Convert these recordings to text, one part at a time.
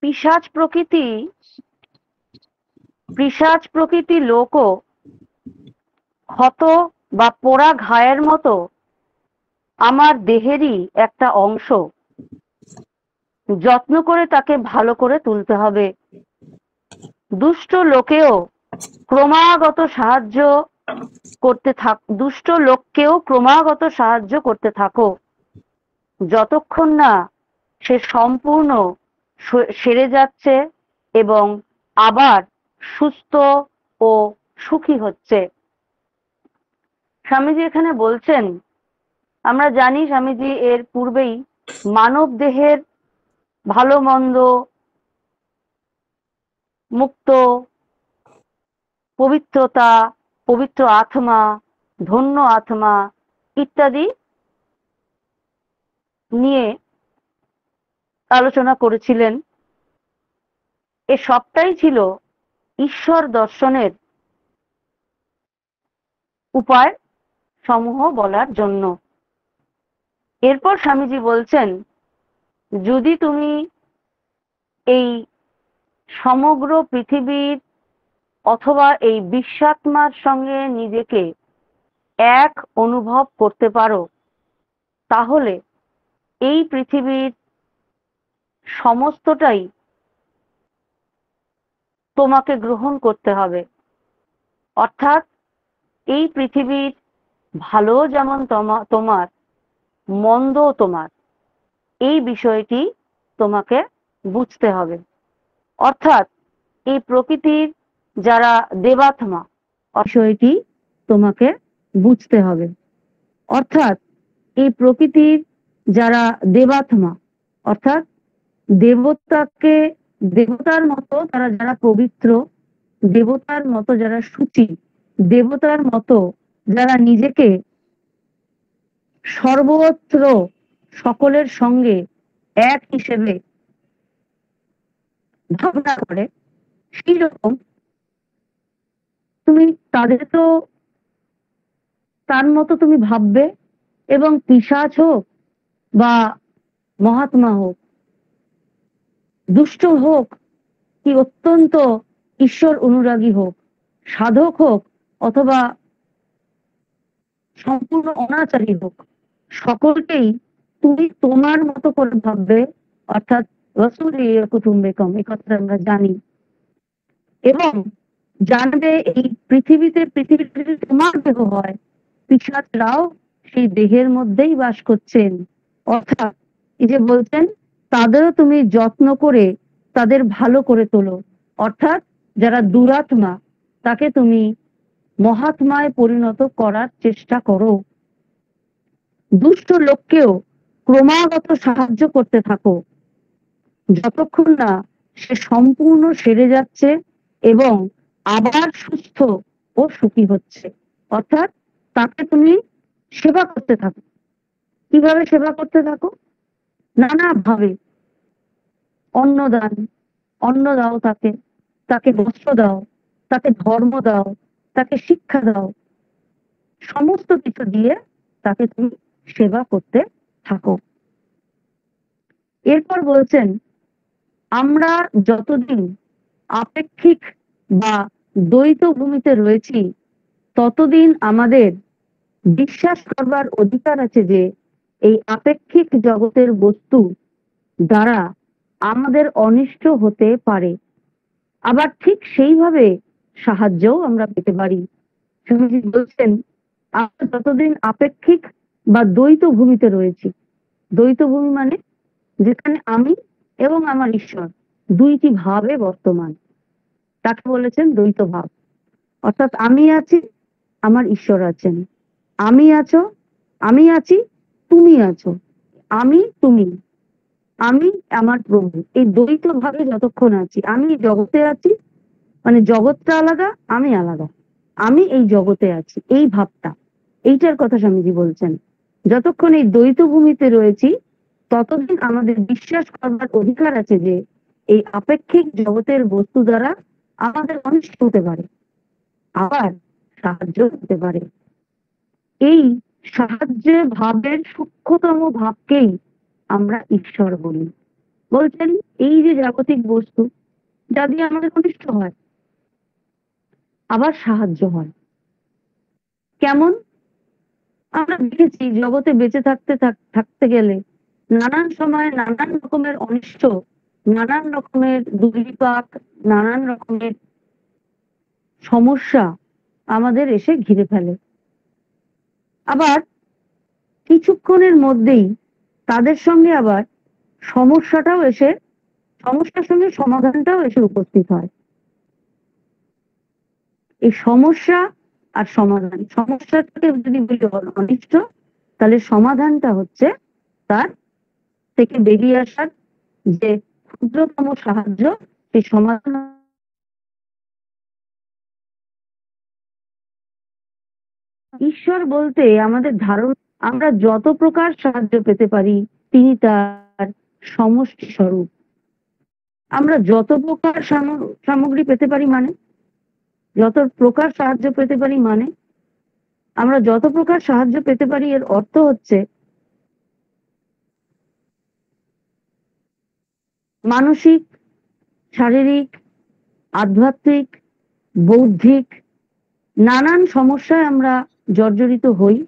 পিশাচ প্রকৃতি পিশাচ প্রকৃতি লোকও ক্ষত বা পোড়া ঘায়ের মতো আমার দেহেরই একটা অংশ। যত্ন করে তাকে ভালো করে তুলতে হবে। দুষ্ট লোকেও ক্রমাগত সাহায্য দুষ্ট লোককেও ক্রমাগত সাহায্য করতে থাকো, যতক্ষণ না সে সম্পূর্ণ সেরে যাচ্ছে এবং আবার সুস্থ ও সুখী হচ্ছে। স্বামীজি এখানে বলছেন, আমরা জানি স্বামীজি এর পূর্বেই মানব দেহের ভালো মন্দ, মুক্ত, পবিত্রতা, পবিত্র আত্মা, ধন্য আত্মা ইত্যাদি নিয়ে আলোচনা করেছিলেন। এ সবটাই ছিল ঈশ্বর দর্শনের উপায় সমূহ বলার জন্য। এরপর স্বামীজি বলছেন, যদি তুমি এই সমগ্র পৃথিবীর অথবা এই বিশ্বাত্মার সঙ্গে নিজেকে এক অনুভব করতে পারো, তাহলে এই পৃথিবীর সমস্তটাই তোমাকে গ্রহণ করতে হবে। অর্থাৎ এই পৃথিবীর ভালো যেমন তোমার, মন্দও তোমার, এই বিষয়টি তোমাকে বুঝতে হবে। অর্থাৎ এই প্রকৃতির যারা দেবাত্মা, বিষয়টি তোমাকে বুঝতে হবে। অর্থাৎ এই প্রকৃতির যারা দেবাত্মা, অর্থাৎ দেবতাকে, দেবতার মতো তারা যারা পবিত্র, দেবতার মতো যারা শুচি, দেবতার মতো যারা নিজেকে সর্বত্র সকলের সঙ্গে এক হিসেবে ভাবনা করে, সেই রকম তুমি তাদের তো তার মতো তুমি ভাববে। এবং পিশাচ হোক বা মহাত্মা হোক, দুষ্ট হোক কি অত্যন্ত ঈশ্বর অনুরাগী হোক, সাধক হোক অথবা সম্পূর্ণ অনাচারী হোক, সকলকেই তুমি তোমার মতো করে ভাববে। অর্থাৎ রসুল কুটুম্বেকম, এই কথাটা আমরা জানি। এবং জানবে এই পৃথিবীতে তোমার দেহ হয়, পিশাচরাও সেই দেহের মধ্যেই বাস করছেন। অর্থাৎ এই যে বলছেন, তাদেরও তুমি যত্ন করে তাদের ভালো করে তোলো। অর্থাৎ যারা দুরাত্মা, তাকে তুমি মহাত্মায় পরিণত করার চেষ্টা করো। দুষ্ট লোককেও ক্রমাগত সাহায্য করতে থাকো, যতক্ষণ না সে সম্পূর্ণ সেরে যাচ্ছে এবং আবার সুস্থ ও সুখী হচ্ছে। অর্থাৎ তাকে তুমি সেবা করতে থাকো। কিভাবে সেবা করতে থাকো? নানা ভাবে। অন্নদান, অন্ন দাও তাকে, তাকে বস্ত্র দাও, তাকে ধর্ম দাও, তাকে শিক্ষা দাও, সমস্ত কিছু দিয়ে তাকে তুমি সেবা করতে থাকো। এরপর বলছেন, আমরা যতদিন আপেক্ষিক বা দ্বৈত ভূমিতে রয়েছি, ততদিন আমাদের বিশ্বাস করবার অধিকার আছে যে এই আপেক্ষিক জগতের বস্তু দ্বারা আমাদের অনিষ্ট হতে পারে। আবার ঠিক সেইভাবে সাহায্যও আমরা পেতে পারি। স্বামীজি বলছেন, আমরা যতদিন আপেক্ষিক বা দ্বৈত ভূমিতে রয়েছি, দ্বৈত ভূমি মানে যেখানে আমি এবং আমার ঈশ্বর দুইটি ভাবে বর্তমান, তাকে বলেছেন দ্বৈত ভাব। অর্থাৎ আমি আছি, আমার ঈশ্বর আছেন। আমি আছো, আমি আছি, তুমি আছো। আমি তুমি, আমি আমার প্রভু, এই দ্বৈত ভাবে যতক্ষণ আছি, আমি জগতে আছি মানে জগৎটা আলাদা, আমি আলাদা, আমি এই জগতে আছি, এই ভাবটা, এইটার কথা স্বামীজি বলছেন। যতক্ষণ এই দ্বৈত ভূমিতে রয়েছি, ততদিন আমাদের বিশ্বাস করবার অধিকার আছে যে এই আপেক্ষিক জগতের বস্তু দ্বারা আমাদের অনিষ্ট হতে পারে, আবার সাহায্য হতে পারে। এই সাহায্যের ভাবের সূক্ষ্মতম ভাবকেই আমরা ঈশ্বর বলি। বলছেন এই যে জাগতিক বস্তু যা দিয়ে আমাদের অনিষ্ট হয় আবার সাহায্য হয়। কেমন? আমরা দেখেছি জগতে বেঁচে থাকতে গেলে নানান সময় নানান রকমের অনিষ্ট, নানান রকমের দুর্বিপাক, নানান রকমের সমস্যা আমাদের এসে ঘিরে ফেলে। আবার কিছুক্ষণের মধ্যেই তাদের সঙ্গে আবার সমস্যাটাও এসে, সমস্যার সঙ্গে সমাধানটাও এসে উপস্থিত হয়। এই সমস্যা আর সমাধান, সমস্যাটাকে যদি বলি অনিষ্ট, তাহলে সমাধানটা হচ্ছে তার থেকে বেরিয়ে আসার যে ক্ষুদ্রতম সাহায্য, সেই সমাধান। ঈশ্বর বলতে আমাদের ধারণা, আমরা যত প্রকার সাহায্য পেতে পারি তিনি তার সমষ্টি স্বরূপ। আমরা যত প্রকার সামগ্রী পেতে পারি মানে, যত প্রকার সাহায্য পেতে পারি মানে, আমরা যত প্রকার সাহায্য পেতে পারি এর অর্থ হচ্ছে মানসিক, শারীরিক, আধ্যাত্মিক, বৌদ্ধিক নানান সমস্যায় আমরা জর্জরিত হই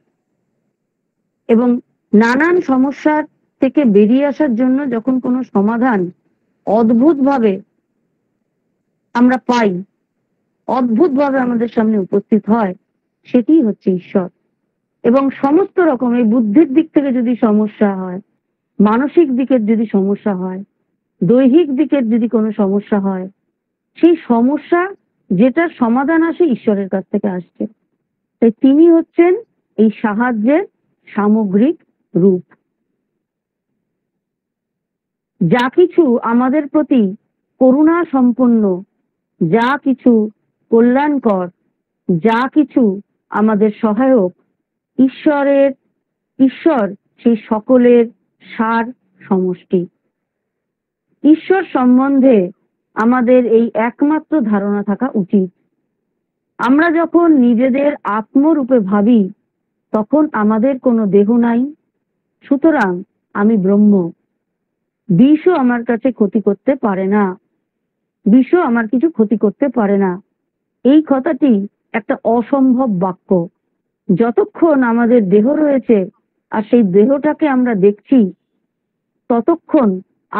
এবং নানান সমস্যার থেকে বেরিয়ে আসার জন্য যখন কোনো সমাধান অদ্ভুতভাবে আমরা পাই, অদ্ভুতভাবে আমাদের সামনে উপস্থিত হয়, সেটি হচ্ছে ঈশ্বর। এবং সমস্ত রকমের বুদ্ধির দিক থেকে যদি সমস্যা হয়, মানসিক দিকের যদি সমস্যা হয়, দৈহিক দিকের যদি কোনো সমস্যা হয়, সেই সমস্যা যেটার সমাধান আসে ঈশ্বরের কাছ থেকে আসছে। তাই তিনি হচ্ছেন এই সাহায্যের সামগ্রিক রূপ। যা কিছু আমাদের প্রতি করুণা সম্পন্ন, যা কিছু কল্যাণকর, যা কিছু আমাদের সহায়ক, ঈশ্বর সেই সকলের সার সমষ্টি। ঈশ্বর সম্বন্ধে আমাদের এই একমাত্র ধারণা থাকা উচিত। আমরা যখন নিজেদের আত্মরূপে ভাবি তখন আমাদের কোনো দেহ নাই, সুতরাং আমি ব্রহ্ম, বিষও আমার কাছে ক্ষতি করতে পারে না, বিষও আমার কিছু ক্ষতি করতে পারে না। এই কথাটি একটা অসম্ভব বাক্য। যতক্ষণ আমাদের দেহ রয়েছে আর সেই দেহটাকে আমরা দেখছি, ততক্ষণ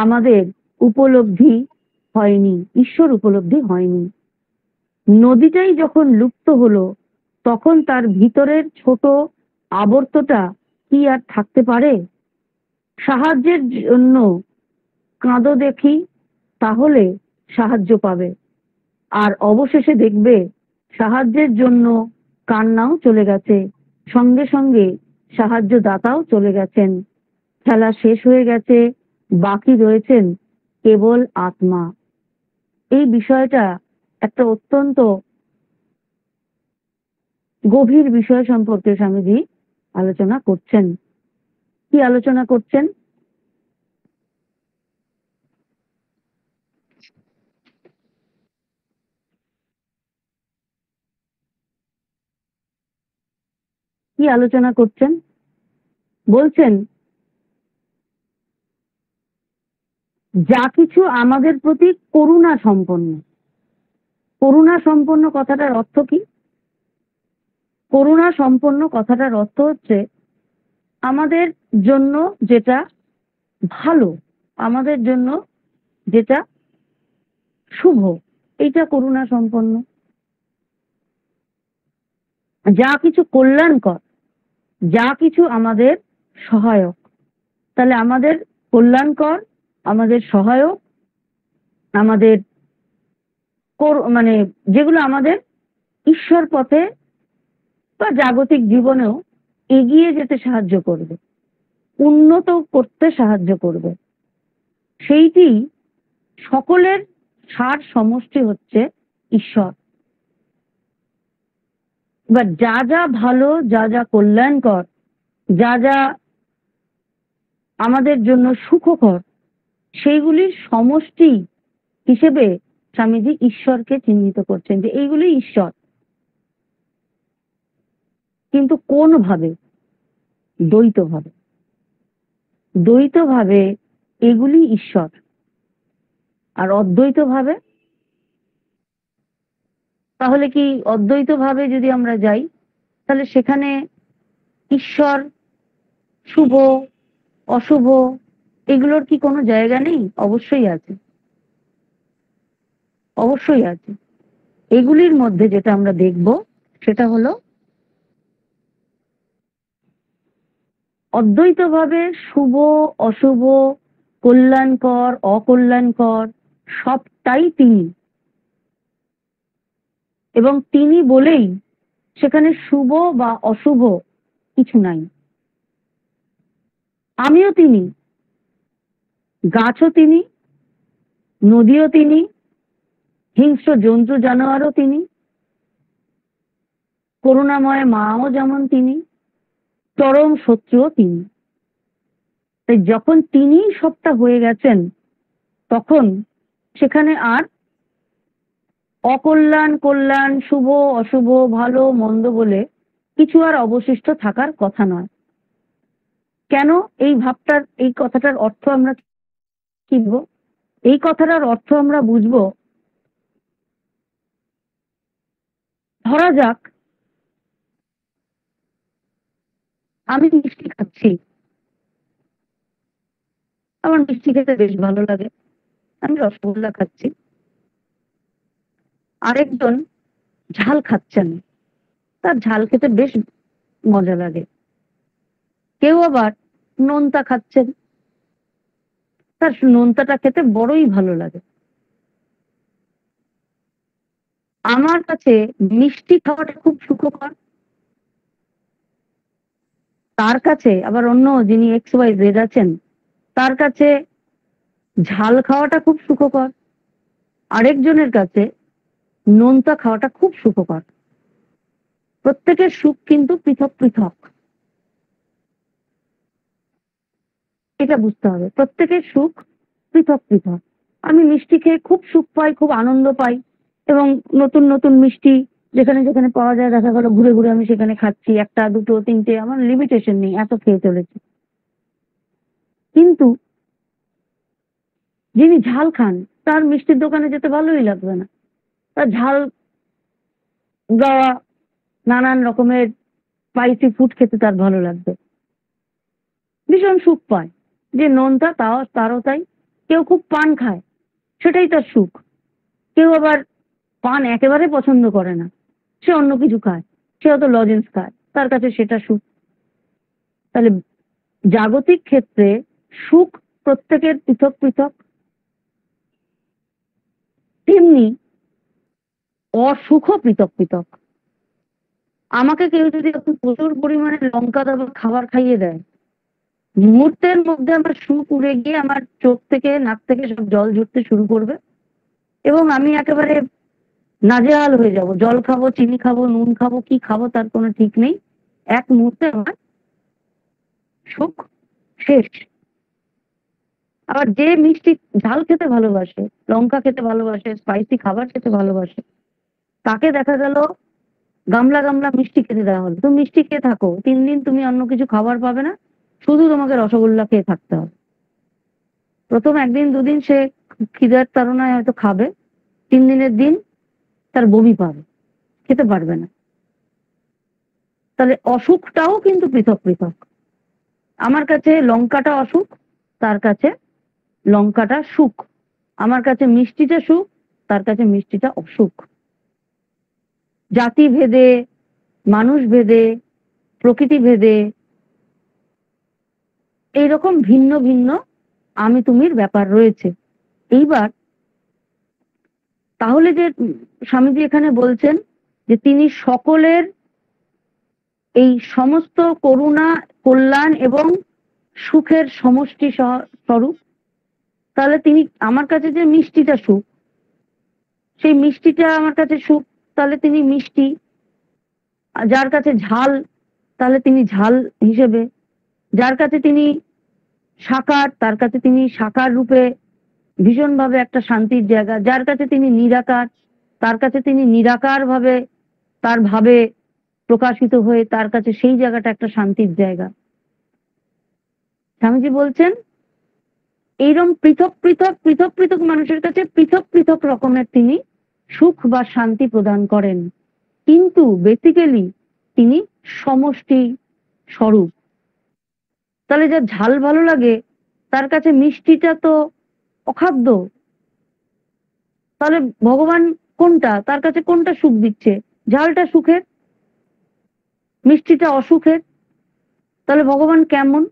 আমাদের উপলব্ধি হয়নি, ঈশ্বর উপলব্ধি হয়নি। নদীটাই যখন লুপ্ত হলো তখন তার ভিতরের ছোট আবর্তটা কি আর থাকতে পারে? সাহায্যের জন্য কাঁদো দেখি, তাহলে সাহায্য পাবে। আর অবশেষে দেখবে সাহায্যের জন্য কান্নাও চলে গেছে, সঙ্গে সঙ্গে সাহায্য দাতাও চলে গেছেন। খেলা শেষ হয়ে গেছে, বাকি রয়েছেন কেবল আত্মা। এই বিষয়টা একটা অত্যন্ত গভীর বিষয় সম্পর্কে স্বামীজি আলোচনা করছেন। কি আলোচনা করছেন? কি আলোচনা করছেন? বলছেন যা কিছু আমাদের প্রতি করুণা সম্পন্ন। করুণা সম্পন্ন কথাটার অর্থ কি? করুণা সম্পন্ন কথাটার অর্থ হচ্ছে আমাদের জন্য যেটা ভালো, আমাদের জন্য যেটা শুভ, এইটা করুণা সম্পন্ন। যা কিছু কল্যাণকর, যা কিছু আমাদের সহায়ক, তাহলে আমাদের কল্যাণকর, আমাদের সহায়ক, আমাদের মানে যেগুলো আমাদের ঈশ্বর পথে বা জাগতিক জীবনেও এগিয়ে যেতে সাহায্য করবে, উন্নত করতে সাহায্য করবে, সেইটি সকলের সার সমষ্টি হচ্ছে ঈশ্বর। এবার যা যা ভালো, যা যা কল্যাণকর, যা যা আমাদের জন্য সুখকর, সেইগুলির সমষ্টি হিসেবে স্বামীজি ঈশ্বরকে চিহ্নিত করছেন যে এইগুলি ঈশ্বর। কিন্তু কোন ভাবে? দ্বৈত ভাবে। দ্বৈত ভাবে এগুলি ঈশ্বর। আর অদ্বৈত ভাবে, তাহলে কি অদ্বৈত ভাবে যদি আমরা যাই, তাহলে সেখানে ঈশ্বর, শুভ অশুভ, এগুলোর কি কোনো জায়গা নেই? অবশ্যই আছে, অবশ্যই আছে। এগুলির মধ্যে যেটা আমরা দেখব সেটা হলো অদ্বৈতভাবে শুভ অশুভ, কল্যাণকর অকল্যাণকর সবটাই তিনি, এবং তিনি বলেই সেখানে শুভ বা অশুভ কিছু নাই। আমিও তিনি, গাছও তিনি, নদীও তিনি, হিংস্র জন্তু জানোয়ারও তিনি, করুণাময় মাও যেমন তিনি, চরম শত্রুও তিনি। তাই যখন তিনি সবটা হয়ে গেছেন, তখন সেখানে আর অকল্যাণ কল্যাণ, শুভ অশুভ, ভালো মন্দ বলে কিছু আর অবশিষ্ট থাকার কথা নয়। কেন এই ভাবটার, এই কথাটার অর্থ আমরা কি বুঝবো? এই কথাটার অর্থ আমরা বুঝবো, ধরা যাক আমি মিষ্টি খাচ্ছি, আমার মিষ্টি খেতে বেশ ভালো লাগে, আমি রসগোল্লা খাচ্ছি। আরেকজন ঝাল খাচ্ছেন, তার ঝাল খেতে বেশ মজা লাগে। কেউ আবার নোনতা খাচ্ছেন, তার নোনতাটা খেতে বড়ই ভালো লাগে। আমার কাছে মিষ্টি খাওয়াটা খুব সুখকর, তার কাছে আবার অন্য যিনি এক্স ওয়াই জেড আছেন, তার কাছে ঝাল খাওয়াটা খুব সুখকর, আরেকজনের কাছে নোনতা খাওয়াটা খুব সুখকর। প্রত্যেকের সুখ কিন্তু পৃথক পৃথক, এটা বুঝতে হবে। প্রত্যেকের সুখ পৃথক পৃথক। আমি মিষ্টি খেয়ে খুব সুখ পাই, খুব আনন্দ পাই, এবং নতুন নতুন মিষ্টি যেখানে যেখানে পাওয়া যায় দেখা গেল ঘুরে ঘুরে আমি সেখানে খাচ্ছি, একটা দুটো তিনটে, আমার লিমিটেশন নেই, এত খেয়ে চলেছি। কিন্তু যিনি ঝাল খান, তার মিষ্টির দোকানে যেতে ভালোই লাগবে না, তার ঝাল দেওয়া নানান রকমের স্পাইসি ফুড খেতে তার ভালো লাগবে, ভীষণ সুখ পায়। যে নোনতা, তাও তারও তাই। কেউ খুব পান খায়, সেটাই তার সুখ। কেউ আবার পান একেবারে পছন্দ করে না, সে অন্য কিছু খায়, সে হয়তো লজেন্স খায়, তার কাছে সেটা সুখ। তাহলে জাগতিক ক্ষেত্রে সুখ প্রত্যেকের পৃথক পৃথক, তেমনি অসুখও পৃথক পৃথক। আমাকে কেউ যদি এখন প্রচুর পরিমাণে লঙ্কা দেওয়া খাবার খাইয়ে দেয়, মুহূর্তের মধ্যে আমার সুখ উড়ে গিয়ে আমার চোখ থেকে নাক থেকে সব জল ঝরতে শুরু করবে, এবং আমি একেবারে নাজেহাল হয়ে যাব। জল খাবো, চিনি খাবো, নুন খাবো, কি খাবো তার কোনো ঠিক নেই। এক মুহূর্তে আমার সুখ শেষ। আবার যে মিষ্টি ঝাল খেতে ভালোবাসে, লঙ্কা খেতে ভালোবাসে, স্পাইসি খাবার খেতে ভালোবাসে, তাকে দেখা গেল গামলা গামলা মিষ্টি খেতে দেওয়া হলো, তুমি মিষ্টি খেয়ে থাকো, 3 দিন তুমি অন্য কিছু খাবার পাবে না, শুধু তোমাকে রসগোল্লা খেয়ে থাকতে হবে। প্রথম 1 দিন 2 দিন সে খিদের তাড়নায় হয়তো খাবে, 3 দিনের দিন তার বমি পাবে, খেতে পারবে না। তাহলে অসুখটাও কিন্তু পৃথক পৃথক। আমার কাছে লঙ্কাটা অসুখ, তার কাছে লঙ্কাটা সুখ। আমার কাছে মিষ্টিটা সুখ, তার কাছে মিষ্টিটা অসুখ। জাতি ভেদে, মানুষ ভেদে, প্রকৃতি ভেদে এইরকম ভিন্ন ভিন্ন আমি তুমির ব্যাপার রয়েছে। এইবার তাহলে যে স্বামীজি এখানে বলছেন যে তিনি সকলের এই সমস্ত করুণা, কল্যাণ এবং সুখের সমষ্টি স্বরূপ, তাহলে তিনি আমার কাছে যে মিষ্টিটা সুখ, সেই মিষ্টিটা আমার কাছে সুখ, তাহলে তিনি মিষ্টি। যার কাছে ঝাল, তাহলে তিনি ঝাল হিসেবে। যার কাছে তিনি সাকার, তার কাছে তিনি সাকার রূপে ভীষণভাবে একটা শান্তির জায়গা। যার কাছে তিনি নিরাকার, তার কাছে তিনি নিরাকার ভাবে, তার ভাবে প্রকাশিত হয়ে তার কাছে সেই জায়গাটা একটা শান্তির জায়গা। স্বামীজি বলছেন এইরকম পৃথক পৃথক পৃথক পৃথক মানুষের কাছে পৃথক পৃথক রকমের তিনি সুখ বা শান্তি প্রদান করেন, কিন্তু বেসিক্যালি তিনি সমষ্টি স্বরূপ। তাহলে যার ঝাল ভালো লাগে তার কাছে মিষ্টিটা তো অখাদ্য। তাহলে ভগবান কোনটা, তার কাছে কোনটা সুখ দিচ্ছে? ঝালটা সুখের, মিষ্টিটা অসুখের। তাহলে ভগবান কেমন?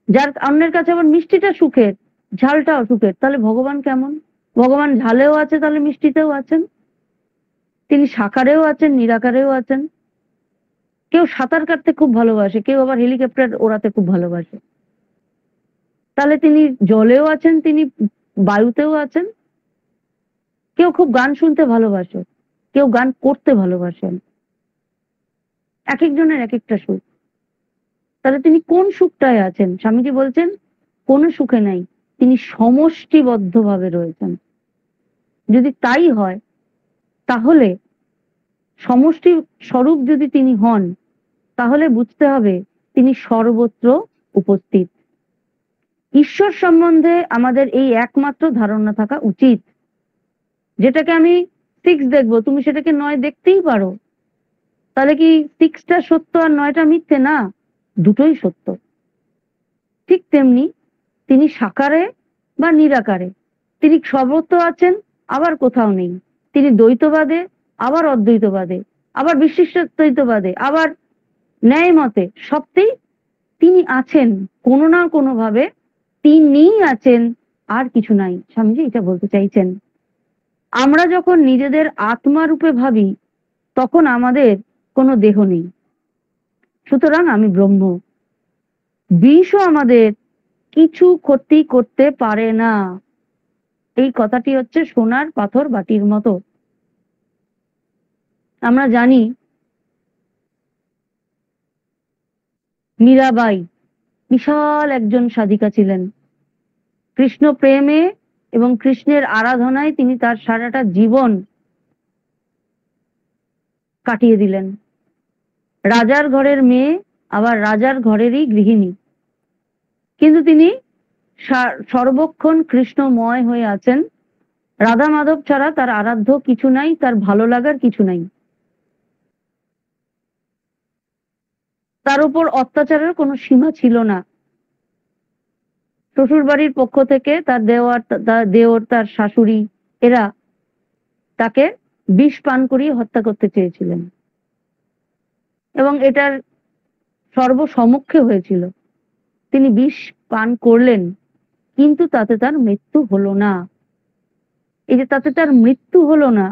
যার অন্যের কাছে আবার মিষ্টিটা সুখের, ঝালটা অসুখের, তাহলে ভগবান কেমন? ভগবান ঝালেও আছে, তাহলে মিষ্টিতেও আছেন। তিনি সাকারেও আছেন, নিরাকারেও আছেন। কেউ সাঁতার কাটতে খুব ভালোবাসে, কেউ আবার হেলিকপ্টার ওড়াতে খুব ভালোবাসে। তাহলে তিনি জলেও আছেন, তিনি বায়ুতেও আছেন। কেউ খুব গান শুনতে ভালোবাসে, কেউ গান করতে ভালোবাসেন। এক একজনের এক একটা সুখ। তাহলে তিনি কোন সুখটায় আছেন? স্বামীজি বলছেন কোন সুখে নাই, তিনি সমষ্টিবদ্ধ ভাবে রয়েছেন। যদি তাই হয়, তাহলে সমষ্টি স্বরূপ যদি তিনি হন, তাহলে বুঝতে হবে তিনি সর্বত্র উপস্থিত। ঈশ্বর সম্বন্ধে আমাদের এই একমাত্র ধারণা থাকা উচিত। যেটাকে আমি 6 দেখবো, তুমি সেটাকে 9 দেখতেই পারো। তাহলে কি 6টা সত্য আর 9টা মিথ্যে? না, দুটোই সত্য। ঠিক তেমনি তিনি সাকারে বা নিরাকারে, তিনি সর্বত্র আছেন, আবার কোথাও নেই। তিনি দ্বৈতবাদে, আবার অদ্বৈতবাদে, আবার বিশিষ্টাদ্বৈতবাদে, আবার ন্যায় মতে, সবতেই তিনি আছেন। কোনো না কোনো ভাবে তিনিই আছেন, আর কিছু নাই। স্বামীজি এটা বলতে চাইছেন। আমরা যখন নিজেদের আত্মা রূপে ভাবি, তখন আমাদের কোনো দেহ নেই, সুতরাং আমি ব্রহ্ম। বিষও আমাদের কিছু ক্ষতি করতে পারে না। এই কথাটি হচ্ছে সোনার পাথর বাটির মতো। আমরা জানি মীরাবাই বিশাল একজন সাধিকা ছিলেন। কৃষ্ণ প্রেমে এবং কৃষ্ণের আরাধনায় তিনি তার সারাটা জীবন কাটিয়ে দিলেন। রাজার ঘরের মেয়ে, আবার রাজার ঘরেরই গৃহিণী, কিন্তু তিনি সর্বক্ষণ কৃষ্ণময় হয়ে আছেন। রাধা মাধব ছাড়া তার আরাধ্য কিছু নাই, তার ভালো লাগার কিছু নাই। তার উপর অত্যাচারের কোনো সীমা ছিল না। শ্বশুর বাড়ির পক্ষ থেকে তার দেওর, তার শাশুড়ি, এরা তাকে বিষ পান করিয়ে হত্যা করতে চেয়েছিলেন, এবং এটার সর্বসমক্ষে হয়েছিল। তিনি বিষ পান করলেন, কিন্তু তাতে তার মৃত্যু হলো না। এই যে তাতে তার মৃত্যু হলো না,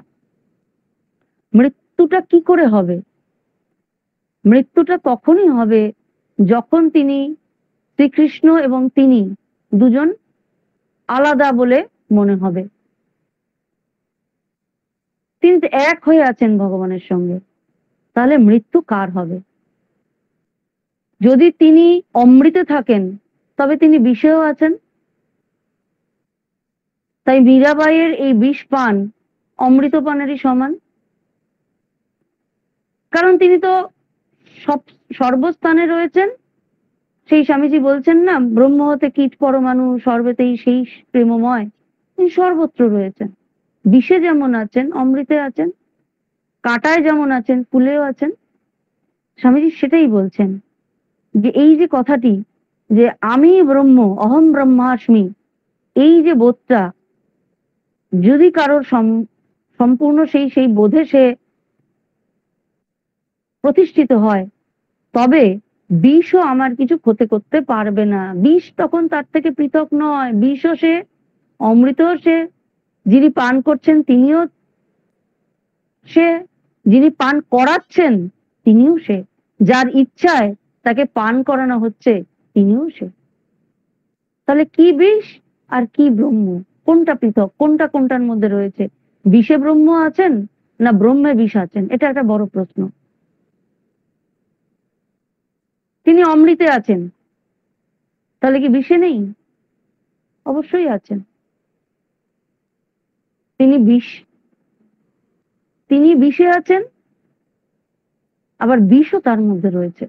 মৃত্যুটা কি করে হবে? মৃত্যুটা তখনই হবে যখন তিনি, শ্রীকৃষ্ণ এবং তিনি দুজন আলাদা বলে মনে হবে। তিনি এক হয়ে আছেন ভগবানের সঙ্গে, তাহলে মৃত্যু কার হবে? যদি তিনি অমৃতে থাকেন, তবে তিনি বিষেও আছেন। তাই মীরাবাইয়ের এই বিষ পান অমৃত পানেরই সমান, কারণ তিনি তো সর্বস্থানে রয়েছেন। সেই স্বামীজি বলছেন না, ব্রহ্ম হতে কীট পরমাণু সর্বেতেই সেই প্রেমময়। তিনি সর্বত্র রয়েছেন। বিষে যেমন আছেন, অমৃতে আছেন। কাঁটায় যেমন আছেন, ফুলেও আছেন। স্বামীজি সেটাই বলছেন, যে এই যে কথাটি, যে আমি ব্রহ্ম, অহম ব্রহ্মাস্মি, এই যে বোধটা যদি কারোর সম্পূর্ণ সেই বোধে সে প্রতিষ্ঠিত হয়, তবে বিষও আমার কিছু ক্ষতি করতে পারবে না। বিষ তখন তার থেকে পৃথক নয়, বিষও সে, অমৃতও সে, যিনি পান করছেন তিনিও সে, যিনি পান করাচ্ছেন তিনিও সে, যার ইচ্ছায় তাকে পান করানো হচ্ছে তিনিও সে। তাহলে কি বিষ আর কি ব্রহ্ম? কোনটা পৃথক, কোনটা কোনটার মধ্যে রয়েছে? বিষে ব্রহ্ম আছেন না ব্রহ্মে বিষ আছেন? এটা একটা বড় প্রশ্ন। তিনি অমৃতে আছেন, তাহলে কি বিষে নেই? অবশ্যই আছেন। তিনি বিষে আছেন, আবার বিষও তার মধ্যে রয়েছে।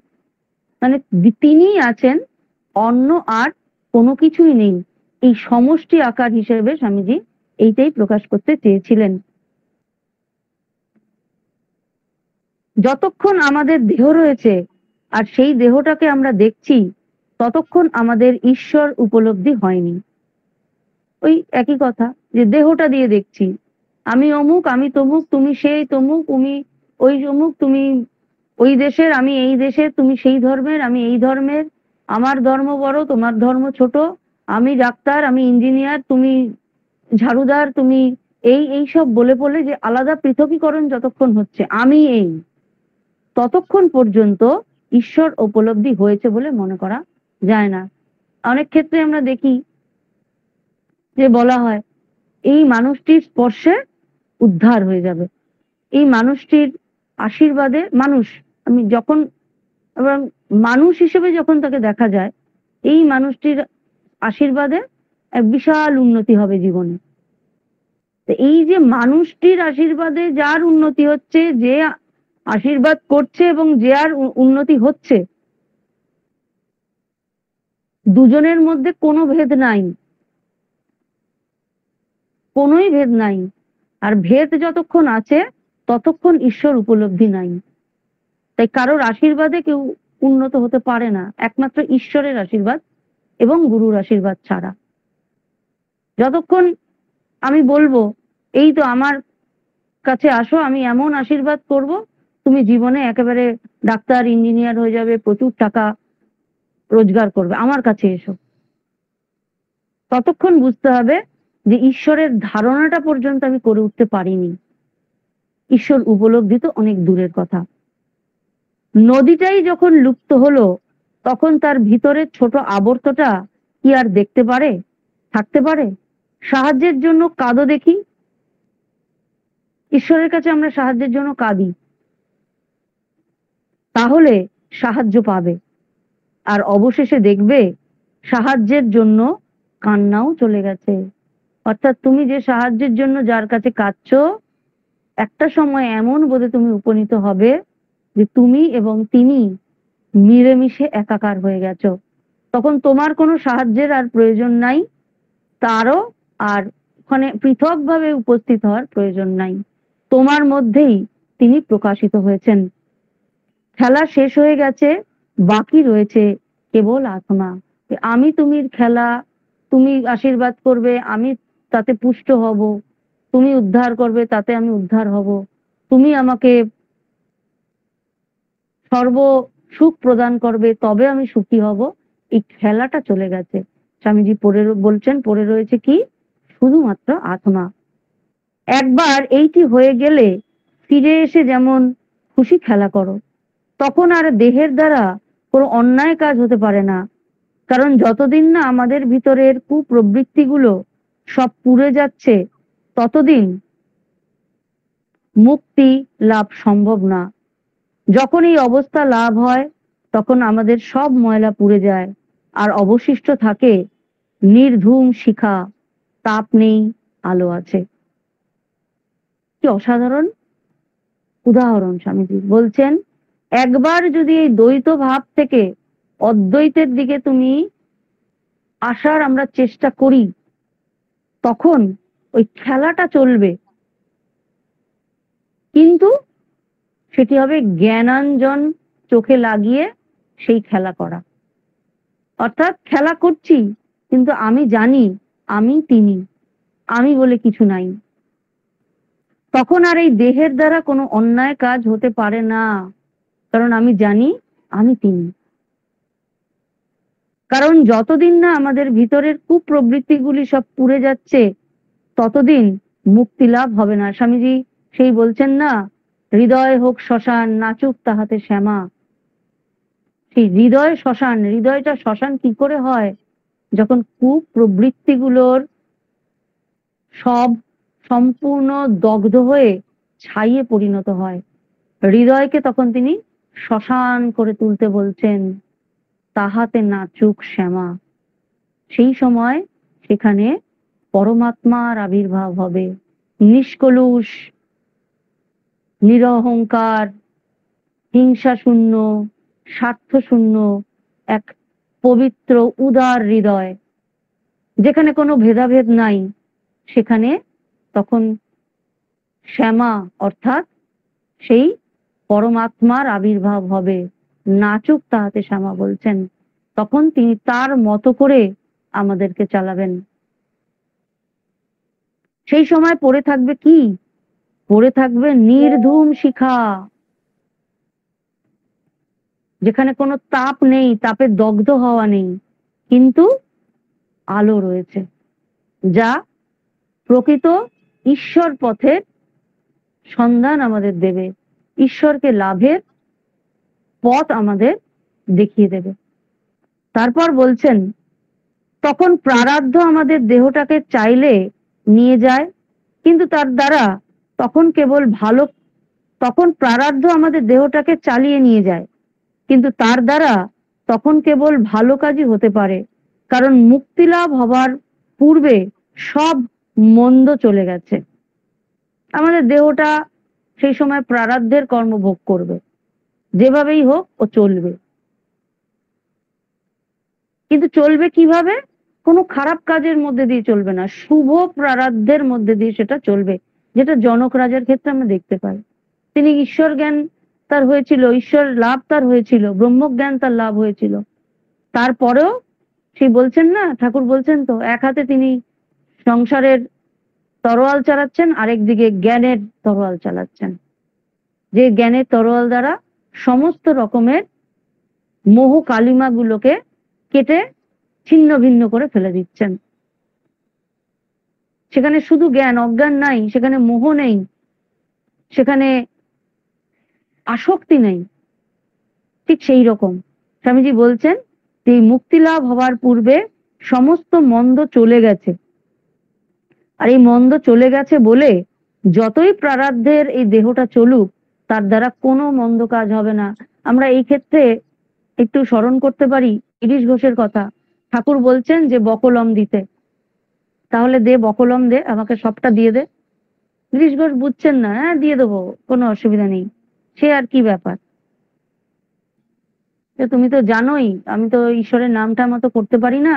মানে তিনি আছেন, অন্য আর কোনো কিছুই নেই। এই সমষ্টি আকার হিসেবে স্বামীজি এইটাই প্রকাশ করতে চেয়েছিলেন। যতক্ষণ আমাদের দেহ রয়েছে আর সেই দেহটাকে আমরা দেখছি, ততক্ষণ আমাদের ঈশ্বর উপলব্ধি হয়নি। ওই একই কথা, যে দেহটা দিয়ে দেখছি, আমি অমুক, আমি তমুক, তুমি সেই তমুক, তুমি ওই অমুক, তুমি ওই দেশের, আমি এই দেশের, তুমি সেই ধর্মের, আমি এই ধর্মের, আমার ধর্ম বড়, তোমার ধর্ম ছোট, আমি ডাক্তার, আমি ইঞ্জিনিয়ার, তুমি ঝাড়ুদার, তুমি এই এই সব বলে বলে যে আলাদা পৃথকীকরণ যতক্ষণ হচ্ছে, আমি এই, ততক্ষণ পর্যন্ত ঈশ্বর উপলব্ধি হয়েছে বলে মনে করা যায় না। অনেক ক্ষেত্রে আমরা দেখি যে বলা হয় এই মানুষটির স্পর্শে উদ্ধার হয়ে যাবে, এই মানুষটির আশীর্বাদে মানুষ, আমি যখন এবং মানুষ হিসেবে যখন তাকে দেখা যায়, এই মানুষটির আশীর্বাদে এক বিশাল উন্নতি হবে জীবনে। তো এই যে মানুষটির আশীর্বাদে যার উন্নতি হচ্ছে, যে আশীর্বাদ করছে এবং যে আর উন্নতি হচ্ছে, দুজনের মধ্যে কোনো ভেদ নাই, কোনোই ভেদ নাই। আর ভেদ যতক্ষণ আছে ততক্ষণ ঈশ্বর উপলব্ধি নাই। তাই কারোর আশীর্বাদে কেউ উন্নত হতে পারে না, একমাত্র ঈশ্বরের আশীর্বাদ এবং গুরুর আশীর্বাদ ছাড়া। যতক্ষণ আমি বলবো এই তো আমার কাছে আসো, আমি এমন আশীর্বাদ করব, তুমি জীবনে একেবারে ডাক্তার ইঞ্জিনিয়ার হয়ে যাবে, প্রচুর টাকা রোজগার করবে, আমার কাছে এসো, ততক্ষণ বুঝতে হবে যে ঈশ্বরের ধারণাটা পর্যন্ত আমি করে উঠতে পারিনি। ঈশ্বর উপলব্ধি তো অনেক দূরের কথা। নদীটাই যখন লুপ্ত হলো, তখন তার ভিতরের ছোট আবর্তটা কি আর দেখতে পারে, থাকতে পারে? সাহায্যের জন্য কাঁদো দেখি, ঈশ্বরের কাছে আমরা সাহায্যের জন্য কাঁদি, তাহলে সাহায্য পাবে। আর অবশেষে দেখবে সাহায্যের জন্য কান্নাও চলে গেছে। অর্থাৎ তুমি যে সাহায্যের জন্য যার কাছে কাঁদছো, একটা সময় এমন বোধে তুমি উপনীত হবে যে তুমি এবং তিনি মিলেমিশে একাকার হয়ে গেছো। তখন তোমার কোনো সাহায্যের আর প্রয়োজন নাই, তারও আর ওখানে পৃথকভাবে উপস্থিত হওয়ার প্রয়োজন নাই। তোমার মধ্যেই তিনি প্রকাশিত হয়েছেন। খেলা শেষ হয়ে গেছে, বাকি রয়েছে কেবল আত্মা। আমি তুমির খেলা, তুমি আশীর্বাদ করবে, আমি তাতে পুষ্ট হব, তুমি উদ্ধার করবে, তাতে আমি উদ্ধার হব, তুমি আমাকে সর্ব সুখ প্রদান করবে, তবে আমি সুখী হব। এই খেলাটা চলে গেছে। স্বামীজি বলছেন পড়ে রয়েছে কি? শুধুমাত্র আত্মা। একবার এইটি হয়ে গেলে ফিরে এসে যেমন খুশি খেলা করো, তখন আর দেহের দ্বারা কোনো অন্যায় কাজ হতে পারে না। কারণ যতদিন না আমাদের ভিতরের কুপ্রবৃত্তিগুলো সব পুড়ে যাচ্ছে, ততদিন মুক্তি লাভ সম্ভব না। যখন এই অবস্থা লাভ হয়, তখন আমাদের সব ময়লা পুড়ে যায়, আর অবশিষ্ট থাকে নির্ধূম শিখা, তাপ নেই, আলো আছে। কি অসাধারণ উদাহরণ! স্বামীজি বলছেন একবার যদি এই দ্বৈত ভাব থেকে অদ্বৈতের দিকে তুমি আসার আমরা চেষ্টা করি, তখন ওই খেলাটা চলবে, কিন্তু সেটি হবে জ্ঞানাঞ্জন চোখে লাগিয়ে সেই খেলা করা। অর্থাৎ খেলা করছি, কিন্তু আমি জানি আমি তিনি, আমি বলে কিছু নাই। তখন আর এই দেহের দ্বারা কোনো অন্যায় কাজ হতে পারে না, কারণ আমি জানি আমি তিনি। কারণ যতদিন না আমাদের ভিতরের কুপ্রবৃত্তিগুলি সব পুড়ে যাচ্ছে, ততদিন মুক্তি লাভ হবে না। স্বামীজি সেই বলছেন না, হৃদয় হোক শ্মশান, নাচুক তাহাতে শ্যামা। সেই হৃদয় শ্মশান, হৃদয়টা শ্মশান কি করে হয়? যখন কুপ্রবৃত্তিগুলোর সব সম্পূর্ণ দগ্ধ হয়ে ছাইয়ে পরিণত হয়, হৃদয়কে তখন তিনি শ্মশান করে তুলতে বলছেন, তাহাতে নাচুক শ্যামা। সেই সময় সেখানে পরমাত্মার আবির্ভাব হবে, নিষ্কলুষ, নিরহংকার, হিংসা শূন্য, স্বার্থ শূন্য এক পবিত্র উদার হৃদয়, যেখানে কোনো ভেদাভেদ নাই সেখানে তখন শ্যামা অর্থাৎ সেই পরমাত্মার আবির্ভাব হবে। নাচুক তাহাতে শ্যামা বলছেন, তখন তিনি তার মতো করে আমাদেরকে চালাবেন। সেই সময় পড়ে থাকবে কি? পড়ে থাকবে নির্ধূম শিখা, যেখানে কোনো তাপ নেই, তাপে দগ্ধ হওয়া নেই, কিন্তু আলো রয়েছে, যা প্রকৃত ঈশ্বর পথের সন্ধান আমাদের দেবে, ঈশ্বরকে লাভের পথ আমাদের দেখিয়ে দেবে। তারপর বলছেন, তখন প্রারাব্ধ আমাদের দেহটাকে চাইলে নিয়ে যায়, কিন্তু তার দ্বারা তখন কেবল ভালো, তখন প্রারাব্ধ আমাদের দেহটাকে চালিয়ে নিয়ে যায়, কিন্তু তার দ্বারা তখন কেবল ভালো কাজই হতে পারে, কারণ মুক্তি লাভ হবার পূর্বে সব মন্দ চলে গেছে। আমাদের দেহটা সেই সময় প্রারাব্ধের কর্ম ভোগ করবে, যেভাবেই হোক ও চলবে। কিন্তু চলবে কিভাবে? কোনো খারাপ কাজের মধ্যে দিয়ে চলবে না, শুভ প্রারাব্ধের মধ্যে দিয়ে সেটা চলবে, যেটা জনক রাজার ক্ষেত্রে আমরা দেখতে পাই। তিনি ঈশ্বর জ্ঞান তার হয়েছিল, ঈশ্বর লাভ তার হয়েছিল, ব্রহ্মজ্ঞান তার লাভ হয়েছিল, তারপরেও সেই বলছেন না, ঠাকুর বলছেন তো, এক হাতে তিনি সংসারের তরোয়াল চালাচ্ছেন, আরেকদিকে জ্ঞানের তরোয়াল চালাচ্ছেন, যে জ্ঞানের তরোয়াল দ্বারা সমস্ত রকমের মোহ কালিমা গুলোকে কেটে ছিন্ন ভিন্ন করে ফেলে দিচ্ছেন। সেখানে শুধু জ্ঞান, অজ্ঞান নাই, সেখানে মোহ নেই, সেখানে আসক্তি নেই। ঠিক সেই রকম স্বামীজি বলছেন, এই মুক্তি লাভ হওয়ার পূর্বে সমস্ত মন্দ চলে গেছে, আর এই মন্দ চলে গেছে বলে যতই প্রারাব্ধের এই দেহটা চলুক, তার দ্বারা কোনো মন্দ কাজ হবে না। আমরা এই ক্ষেত্রে একটু স্মরণ করতে পারি গিরিশ ঘোষের কথা। ঠাকুর বলছেন যে বকলম দিতে, তাহলে দে বকলম দে, আমাকে সবটা দিয়ে দে। গিরিশ ঘোষ বুঝছেন না, হ্যাঁ দিয়ে দেবো, কোনো অসুবিধা নেই, সে আর কি ব্যাপার, তুমি তো জানোই আমি তো ঈশ্বরের নামটা মতো করতে পারি না,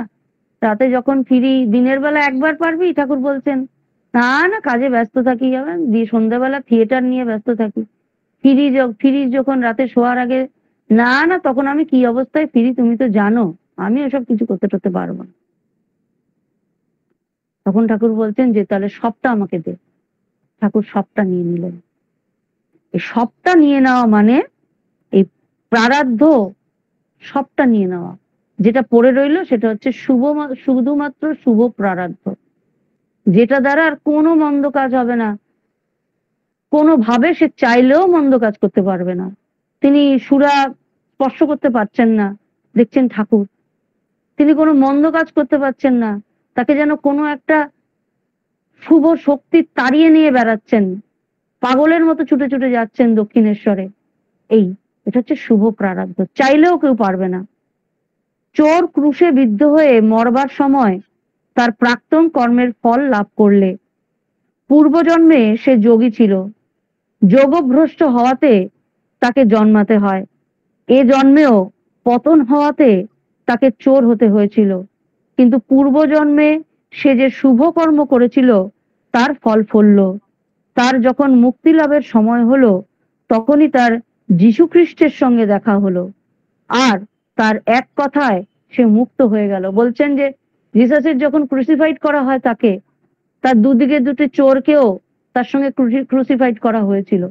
রাতে যখন ফিরি, দিনের বেলা একবার পারবি, ঠাকুর বলছেন না না কাজে ব্যস্ত থাকি, যাবেন দিয়ে সন্ধ্যাবেলা থিয়েটার নিয়ে ব্যস্ত থাকি, ফিরি যখন রাতে শোয়ার আগে, না না তখন আমি কি অবস্থায় ফিরি তুমি তো জানো, আমি ওসব কিছু করতে টরতে পারবো না। তখন ঠাকুর বলছেন যে তাহলে সবটা আমাকে দে। ঠাকুর সবটা নিয়ে নিলেন। এই সবটা নিয়ে নেওয়া মানে এই প্রারাব্ধ সবটা নিয়ে নেওয়া, যেটা পড়ে রইলো সেটা হচ্ছে শুধুমাত্র শুভ প্রারাব্ধ, যেটা দ্বারা আর কোনো মন্দ কাজ হবে না, কোনোভাবে সে চাইলেও মন্দ কাজ করতে পারবে না। তিনি সুরা স্পর্শ করতে পারছেন না, দেখছেন ঠাকুর, তিনি কোনো মন্দ কাজ করতে পারছেন না, তাকে যেন কোনো একটা শুভ শক্তি তাড়িয়ে নিয়ে বেড়াচ্ছেন, পাগলের মতো ছুটে ছুটে যাচ্ছেন দক্ষিণেশ্বরে। এটা হচ্ছে শুভ প্রারাব্ধ, চাইলেও কেউ পারবে না। চোর ক্রুশে বিদ্ধ হয়ে মরবার সময় তার প্রাক্তন কর্মের ফল লাভ করলে, পূর্বজন্মে সে যোগী ছিল, যোগভ্রষ্ট হওয়াতে তাকে জন্মাতে হয়, এ জন্মেও পতন হওয়াতে তাকে চোর হতে হয়েছিল, কিন্তু পূর্বজন্মে সে যে শুভ কর্ম করেছিল তার ফল ফলল। তার যখন মুক্তি লাভের সময় হলো, তখনই তার যীশু খ্রিস্টের সঙ্গে দেখা হলো, আর তার এক কথায় সে মুক্ত হয়ে গেল। বলছেন যে জিসাসের যখন ক্রুসিফাইড করা হয় তাকে, তার দুদিকে দুটি চোরকেও তার সঙ্গে ক্রুসিফাইড করা হয়েছিল।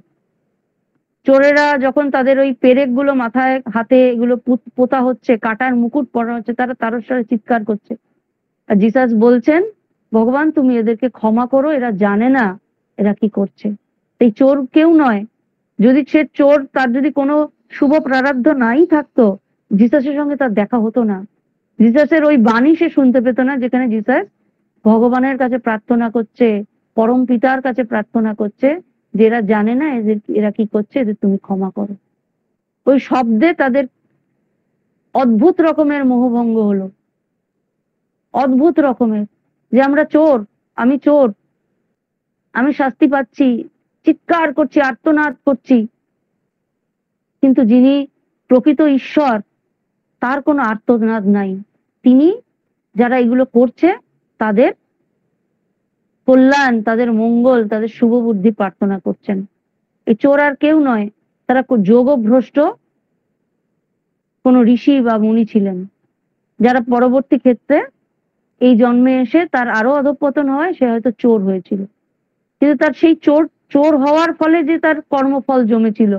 চোরেরা যখন তাদের ওই পেরেক গুলো মাথায় হাতে এগুলো পোতা হচ্ছে, কাটার মুকুট পরা হচ্ছে, তারা তারস্বরে চিৎকার করছে, আর জিসাস বলছেন ভগবান তুমি এদেরকে ক্ষমা করো, এরা জানে না এরা কি করছে। এই চোর কেউ নয়, যদি সে চোর, তার যদি কোনো শুভ প্রারাব্ধ নাই থাকতো, জিসাসের সঙ্গে তার দেখা হতো না, জিসাসের ওই বাণী সে শুনতে পেত না, যেখানে জিসাস ভগবানের কাছে প্রার্থনা করছে, পরম পিতার কাছে প্রার্থনা করছে যে এরা জানে না এরা কি করছে, এদের তুমি ক্ষমা করো। ওই শব্দে তাদের অদ্ভুত রকমের মোহভঙ্গ হলো, অদ্ভুত রকমের, যে আমরা চোর, আমি চোর, আমি শাস্তি পাচ্ছি, চিৎকার করছি, আর্তনাদ করছি, কিন্তু যিনি প্রকৃত ঈশ্বর তার কোনো আর্তনাদ নাই। তিনি যারা এগুলো করছে তাদের কল্যাণ, তাদের মঙ্গল, তাদের শুভ বুদ্ধি প্রার্থনা করছেন। এই চোর আর কেউ নয়, তারা যোগভ্রষ্ট কোন ঋষি বা মুনি ছিলেন, যারা পরবর্তী ক্ষেত্রে এই জন্মে এসে তার আরো অধঃপতন হয়, সে হয়তো চোর হয়েছিল। কিন্তু তার সেই চোর চোর হওয়ার ফলে যে তার কর্মফল জমেছিল,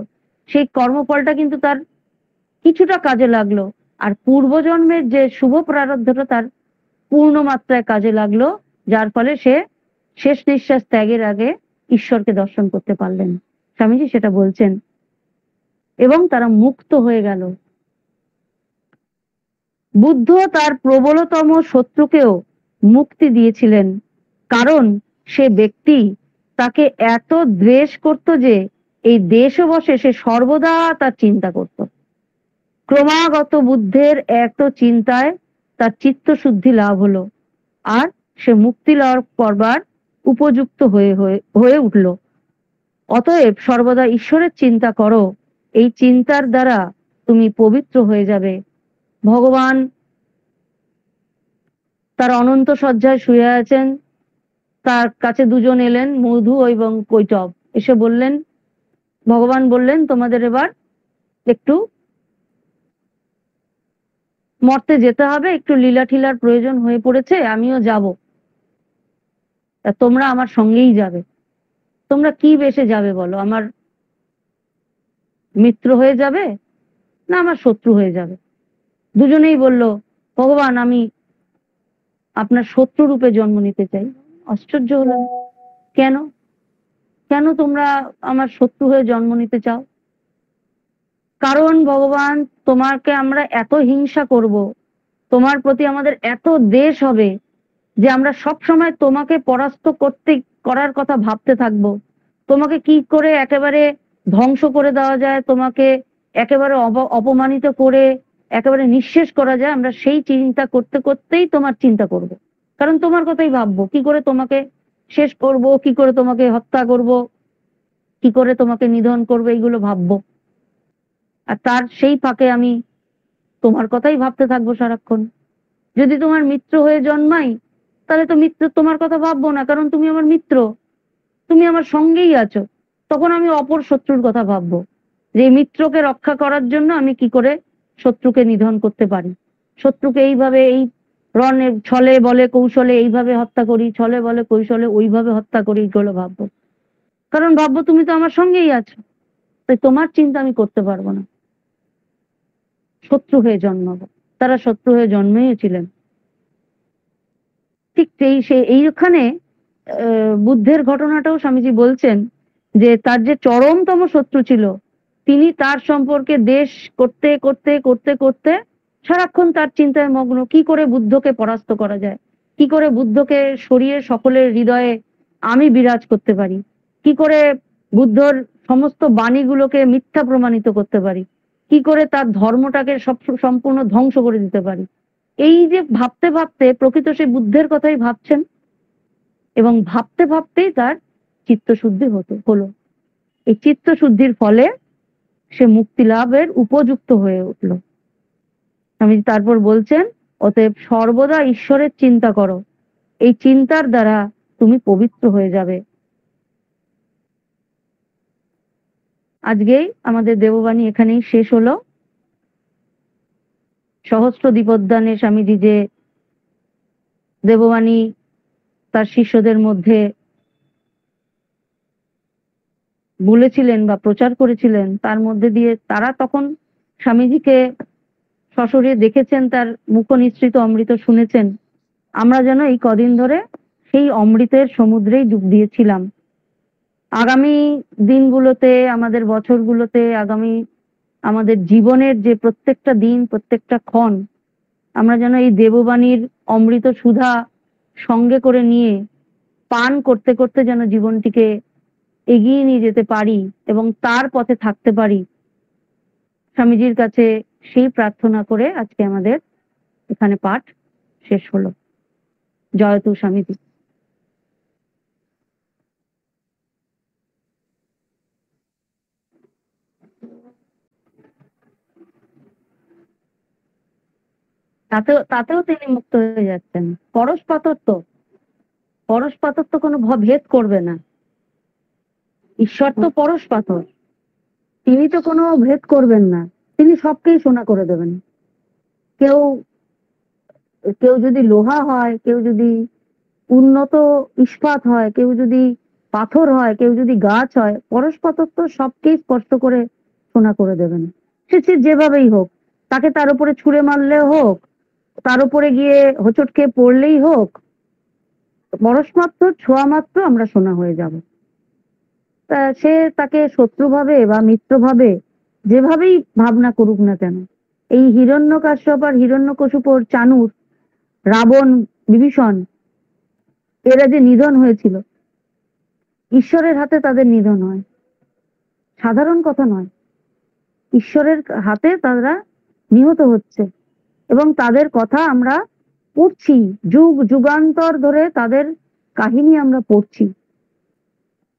সেই কর্মফলটা কিন্তু তার কিছুটা কাজে লাগলো, আর পূর্বজন্মের যে শুভ প্রারব্ধটা তার পূর্ণ মাত্রায় কাজে লাগলো, যার ফলে সে শেষ নিঃশ্বাস ত্যাগের আগে ঈশ্বরকে দর্শন করতে পারলেন। স্বামীজি সেটা বলছেন, এবং তারা মুক্ত হয়ে গেল। বুদ্ধ তার প্রবলতম শত্রুকেও মুক্তি দিয়েছিলেন, কারণ সে ব্যক্তি তাকে এত দ্বেষ করত যে এই দেশবশে সে সর্বদা তার চিন্তা করত। ক্রমাগত বুদ্ধের এত চিন্তায় তার চিত্তশুদ্ধি লাভ হলো, আর সে মুক্তি লাভ করবার উপযুক্ত হয়ে উঠল। অতএব সর্বদা ঈশ্বরের চিন্তা করো, এই চিন্তার দ্বারা তুমি পবিত্র হয়ে যাবে। ভগবান তার অনন্ত শয্যায় শুয়ে আছেন, তার কাছে দুজন এলেন, মধু এবং কৈটব। এসে বললেন, ভগবান বললেন, তোমাদের এবার একটু মর্তে যেতে হবে, একটু লীলা ঠিলার প্রয়োজন হয়ে পড়েছে, আমিও যাব, তোমরা আমার সঙ্গেই যাবে। তোমরা কি বেশে যাবে বলো? আমার মিত্র হয়ে যাবে না আমার শত্রু হয়ে যাবে? দুজনেই বলল, ভগবান আমি আপনার শত্রু রূপে জন্ম নিতে চাই। আশ্চর্য হলেন, কেন কেন তোমরা আমার শত্রু হয়ে জন্ম নিতে চাও? কারণ ভগবান, তোমাকে আমরা এত হিংসা করব, তোমার প্রতি আমাদের এত দ্বেষ হবে যে আমরা সব সময় তোমাকে পরাস্ত করার কথা ভাবতে থাকবো। তোমাকে কি করে একেবারে ধ্বংস করে দেওয়া যায়, তোমাকে একেবারে অপমানিত করে একেবারে নিঃশেষ করা যায়, আমরা সেই চিন্তা করতে করতেই তোমার চিন্তা করব। কারণ তোমার কথাই ভাববো, কি করে তোমাকে শেষ করব, কি করে তোমাকে হত্যা করব, কি করে তোমাকে নিধন করবো, এইগুলো ভাববো। আর তার সেই ফাঁকে আমি তোমার কথাই ভাবতে থাকবো সারাক্ষণ। যদি তোমার মিত্র হয়ে জন্মাই, তাহলে তো মিত্র তোমার কথা ভাববো না, কারণ তুমি আমার মিত্র, তুমি আমার সঙ্গেই আছো। তখন আমি অপর শত্রুর কথা ভাববো, যে মিত্রকে রক্ষা করার জন্য আমি কি করে শত্রুকে নিধন করতে পারি, শত্রুকে এইভাবে এই রণে ছলে বলে কৌশলে এইভাবে হত্যা করি, ছলে বলে কৌশলে ওইভাবে হত্যা করি, এগুলো ভাববো। কারণ ভাববো তুমি তো আমার সঙ্গেই আছো, তাই তোমার চিন্তা আমি করতে পারবো না, শত্রু হয়ে জন্মাবো। তারা শত্রু হয়ে জন্মেছিলেন। ঠিক এইখানে বুদ্ধের ঘটনাটাও স্বামীজি বলছেন, যে তার যে চরমতম শত্রু ছিল, তিনি তার সম্পর্কে দেশ করতে করতে করতে করতে সারাক্ষণ তার চিন্তায় মগ্ন, কি করে বুদ্ধকে পরাস্ত করা যায়, কি করে বুদ্ধকে সরিয়ে সকলের হৃদয়ে আমি বিরাজ করতে পারি, কি করে বুদ্ধর সমস্ত বাণীগুলোকে মিথ্যা প্রমাণিত করতে পারি, কি করে তার ধর্মটাকে সম্পূর্ণ ধ্বংস করে দিতে পারি। এই যে ভাবতে ভাবতে প্রকৃত সে বুদ্ধের কথাই ভাবছেন, এবং ভাবতে ভাবতেই তার চিত্তশুদ্ধি হলো। এই চিত্তশুদ্ধির ফলে সে মুক্তি লাভের উপযুক্ত হয়ে উঠল। আমি তারপর বলছেন, অতএব সর্বদা ঈশ্বরের চিন্তা করো, এই চিন্তার দ্বারা তুমি পবিত্র হয়ে যাবে। আজকেই আমাদের দেববাণী এখানেই শেষ হলো। সহস্র দ্বীপোদ্যানে স্বামীজি যে দেববাণী তার শিষ্যদের মধ্যে বলেছিলেন বা প্রচার করেছিলেন, তার মধ্যে দিয়ে তারা তখন স্বামীজিকে সশরীরে দেখেছেন, তার মুখ নিঃসৃত অমৃত শুনেছেন। আমরা যেন এই কদিন ধরে সেই অমৃতের সমুদ্রেই ডুব দিয়েছিলাম। আগামী দিনগুলোতে, আমাদের বছরগুলোতে, আগামী আমাদের জীবনের যে প্রত্যেকটা দিন, প্রত্যেকটা ক্ষণ, আমরা যেন এই দেববাণীর অমৃত সুধা সঙ্গে করে নিয়ে পান করতে করতে যেন জীবনটিকে এগিয়ে নিয়ে যেতে পারি এবং তার পথে থাকতে পারি। স্বামীজির কাছে সেই প্রার্থনা করে আজকে আমাদের এখানে পাঠ শেষ হলো। জয়তু স্বামীজি। তাতেও তিনি মুক্ত হয়ে যাচ্ছেন। পরশপাথর তো পরশ পাথর তো কোনো ভেদ করবে না। ঈশ্বর তো পরশ পাথর, তিনি তো কোনো ভেদ করবেন না, তিনি সবকেই সোনা করে দেবেন। কেউ কেউ যদি লোহা হয়, কেউ যদি উন্নত ইস্পাত হয়, কেউ যদি পাথর হয়, কেউ যদি গাছ হয়, পরশ পাথর তো সবকেই স্পর্শ করে সোনা করে দেবেন। সে যেভাবেই হোক, তাকে তার উপরে ছুঁড়ে মারলে হোক, তার উপরে গিয়ে হোঁচট খেয়ে পড়লেই হোক, পরশ মাত্র ছোঁয়া মাত্র আমরা সোনা হয়ে যাব। তা সে তাকে শত্রু ভাবে বা মিত্র ভাবে যেভাবেই ভাবনা করুক না কেন, এই হিরণ্যকাশ্যপ আর হিরণ্যকশিপুর, চাণূর, রাবণ, বিভীষণ, এরা যে নিধন হয়েছিল, ঈশ্বরের হাতে তাদের নিধন হয়, সাধারণ কথা নয়। ঈশ্বরের হাতে তারা নিহত হচ্ছে এবং তাদের কথা আমরা পড়ছি, যুগ যুগান্তর ধরে তাদের কাহিনী আমরা পড়ছি।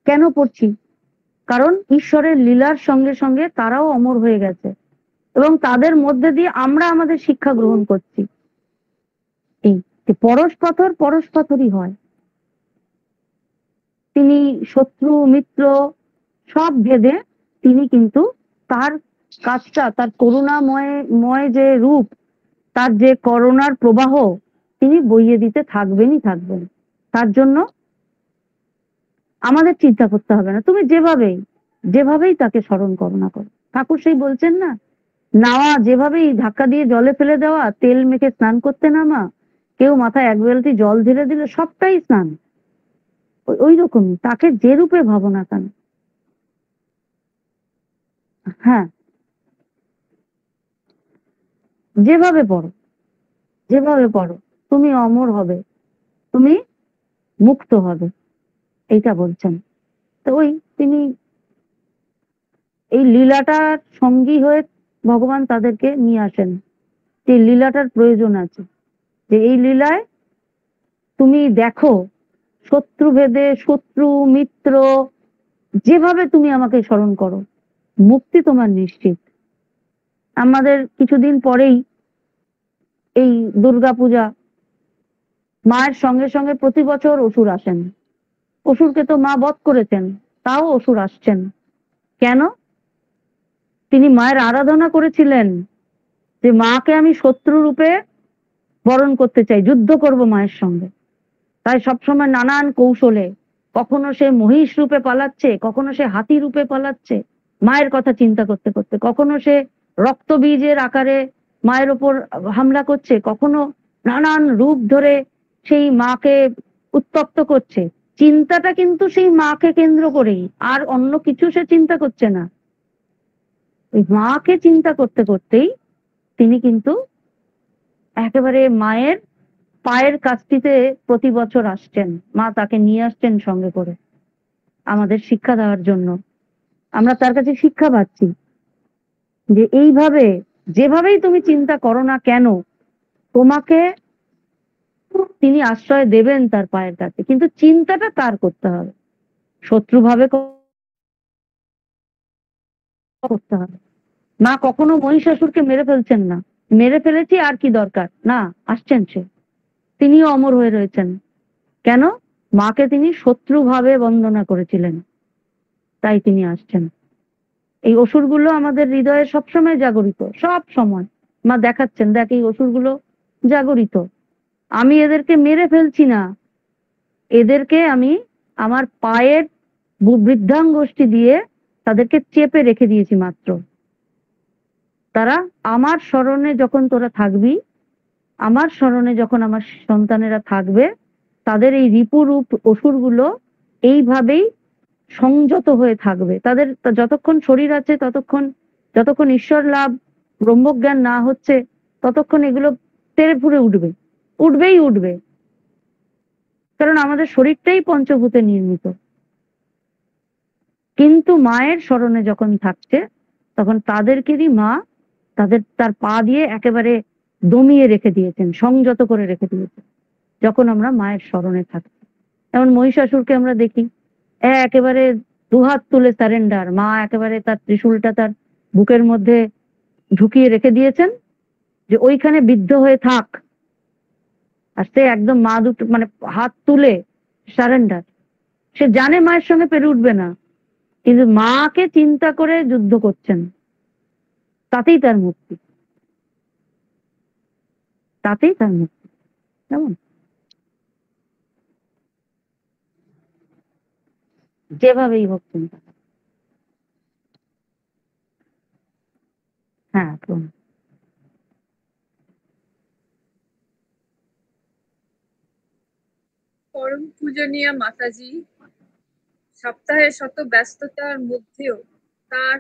কেন পড়ছি? কারণ ঈশ্বরের লীলার সঙ্গে সঙ্গে তারাও অমর হয়ে গেছে এবং তাদের মধ্যে দিয়ে আমরা আমাদের শিক্ষা গ্রহণ করছি। এই পরশ পাথর পরশ পাথরই হয়। তিনি শত্রু মিত্র সব ভেদে তিনি কিন্তু তার কাজটা, তার করুণাময় যে রূপ, তার যে করুণার প্রবাহ তিনি বইয়ে দিতে থাকবেনই থাকবেন। তার জন্য আমাদের চিন্তা করতে হবে না, তুমি যেভাবেই তাকে স্মরণ করো না করো। ঠাকুর সেই বলছেন না, নাওয়া যেভাবেই ধাক্কা দিয়ে জলে ফেলে দেওয়া, তেল মেখে স্নান করতে নামা, কেউ মাথায় এক বালতি জল ঢেলে দিলে সবটাই স্নান। ওই রকমই তাকে যে রূপে ভাবো না কেন। হ্যাঁ, যেভাবে পড়ো, যেভাবে পড়ো, তুমি অমর হবে, তুমি মুক্ত হবে, এইটা বলছেন। তো ওই তিনি এই লীলাটার সঙ্গী হয়ে ভগবান তাদেরকে নিয়ে আসেন, যে লীলাটার প্রয়োজন আছে, যে এই লীলায় তুমি দেখো শত্রু ভেদে, শত্রু মিত্র যেভাবে তুমি আমাকে স্মরণ করো, মুক্তি তোমার নিশ্চিত। আমাদের কিছুদিন পরেই এই দুর্গাপূজা, মায়ের সঙ্গে সঙ্গে প্রতি বছর অসুর আসেন। অসুরকে তো মা বধ করেছেন, তাও অসুর আসছেন কেন? তিনি মায়ের আরাধনা করেছিলেন যে মাকে আমি শত্রু রূপে বরণ করতে চাই, যুদ্ধ করব মায়ের সঙ্গে। তাই সবসময় নানান কৌশলে, কখনো সে মহিষ রূপে পালাচ্ছে, কখনো সে হাতি রূপে পালাচ্ছে মায়ের কথা চিন্তা করতে করতে, কখনো সে রক্তবীজের আকারে মায়ের ওপর হামলা করছে, কখনো নানান রূপ ধরে সেই মাকে উত্তপ্ত করছে। চিন্তাটা কিন্তু সেই মাকে কেন্দ্র করেই, আর অন্য কিছু সে চিন্তা করছে না। ওই মাকে চিন্তা করতে করতেই তিনি কিন্তু একেবারে মায়ের পায়ের কাছটিতে প্রতি বছর আসছেন। মা তাকে নিয়ে আসছেন সঙ্গে করে আমাদের শিক্ষা দেওয়ার জন্য। আমরা তার কাছে শিক্ষা পাচ্ছি যে এইভাবে যেভাবেই তুমি চিন্তা করো না কেন, তোমাকে তিনি আশ্রয় দেবেন তার পায়ের কাছে, কিন্তু চিন্তাটা তার করতে হবে, শত্রুভাবে করতে হবে। মা কখনো মহিষাসুরকে মেরে ফেলছেন না, মেরে ফেলেছি আর কি দরকার, না, আসছেন সে, তিনিও অমর হয়ে রয়েছেন। কেন? মাকে তিনি শত্রুভাবে বন্দনা করেছিলেন, তাই তিনি আসছেন। এই অসুরগুলো আমাদের হৃদয়ে সবসময় জাগরিত, সব সময় মা দেখাচ্ছেন, দেখ এই অসুরগুলো জাগরিত, আমি এদেরকে মেরে ফেলছি না, এদেরকে আমি আমার পায়ের বৃদ্ধাঙ্গুষ্ঠী দিয়ে তাদেরকে চেপে রেখে দিয়েছি মাত্র। তারা আমার স্মরণে যখন তোরা থাকবি, আমার স্মরণে যখন আমার সন্তানেরা থাকবে, তাদের এই রিপুরূপ অসুরগুলো এইভাবেই সংযত হয়ে থাকবে। তাদের যতক্ষণ শরীর আছে, যতক্ষণ ঈশ্বর লাভ, ব্রহ্মজ্ঞান না হচ্ছে, ততক্ষণ এগুলো তেড়ে ফুঁড়ে উঠবেই উঠবে। কারণ আমাদের শরীরটাই পঞ্চভূতে নির্মিত। কিন্তু মায়ের স্মরণে যখন থাকছে, তখন তাদেরকেরই মা তার পা দিয়ে একেবারে দমিয়ে রেখে দিয়েছেন, সংযত করে রেখে দিয়েছেন যখন আমরা মায়ের স্মরণে থাকি। যেমন মহিষাসুরকে আমরা দেখি, একেবারে দুহাত তুলে সারেন্ডার, মা একেবারে তার ত্রিশূলটা তার বুকের মধ্যে ঢুকিয়ে রেখে দিয়েছেন যে ওইখানে বিদ্ধ হয়ে থাক। আর সে একদম মা দুটো মানে হাত তুলে সারেন্ডার। সে জানে মায়ের সঙ্গে পেরে উঠবে না, কিন্তু মাকে চিন্তা করে যুদ্ধ করছেন, তাতেই তার মুক্তি, তাতেই তার মুক্তি। কেমন? যেভাবেই হোক চিন্তা। হ্যাঁ, প্রণাম। পরম পূজনীয় মাতাজি, সপ্তাহের শত ব্যস্ততার মধ্যেও তার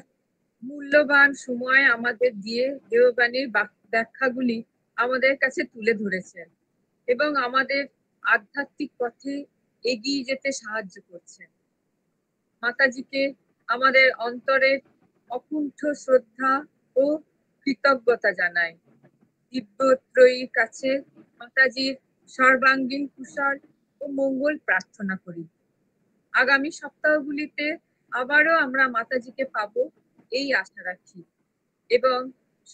মূল্যবান সময় আমাদের দিয়ে দেববাণীর ব্যাখ্যাগুলি আমাদের কাছে তুলে ধরেছেন এবং আমাদের আধ্যাত্মিক পথে এগিয়ে যেতে সাহায্য করছেন। মাতাজিকে আমাদের অন্তরের অকুণ্ঠ শ্রদ্ধা ও কৃতজ্ঞতা জানাই। দিব্যত্রয়ীর কাছে মাতাজির সর্বাঙ্গীন কুশল ও মঙ্গল প্রার্থনা করি। আগামী সপ্তাহগুলিতে আবারও আমরা মাতাজিকে পাবো এই আশা রাখি এবং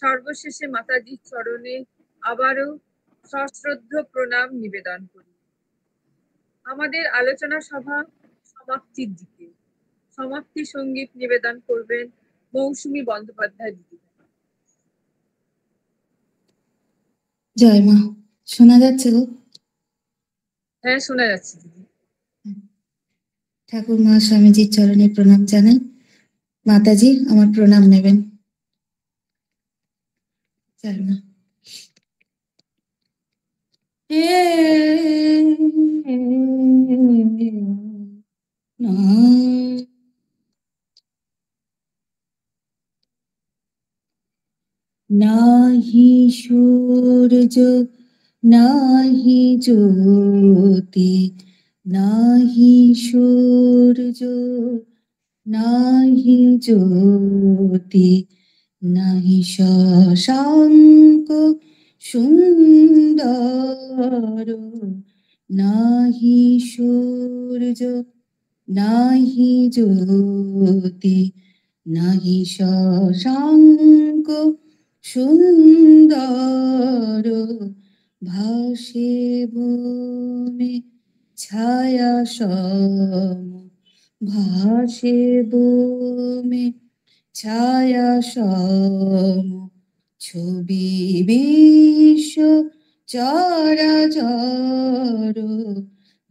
সর্বশেষে মাতাজির চরণে আবারও সশ্রদ্ধ প্রণাম নিবেদন করি। আমাদের আলোচনা সভা সমাপ্তির দিকে। সমাপ্তি সঙ্গীত নিবেদন করবেন মৌসুমী বন্দ্যোপাধ্যায় দিদি। জয় মা। শোনা যাচ্ছে গো? হ্যাঁ, শোনা যাচ্ছে দিদি। ঠাকুর মা স্বামীজির চরণে প্রণাম জানাই। মাতাজি আমার প্রণাম নেবেন। চল মা। নাহি সূর্য নাহি জ্যোতি, নাহি সূর্য নাহি জ্যোতি, নাহি শশাঙ্ক সুন্দর, নাহি সূর্য নাহি জ্যোতি, নাহি শশাঙ্ক সুন্দর, ভাসে ভূমি ছায়া সম, ভাসে ভূমি ছায়া সম, ছবি বিশ্ব চরাচর,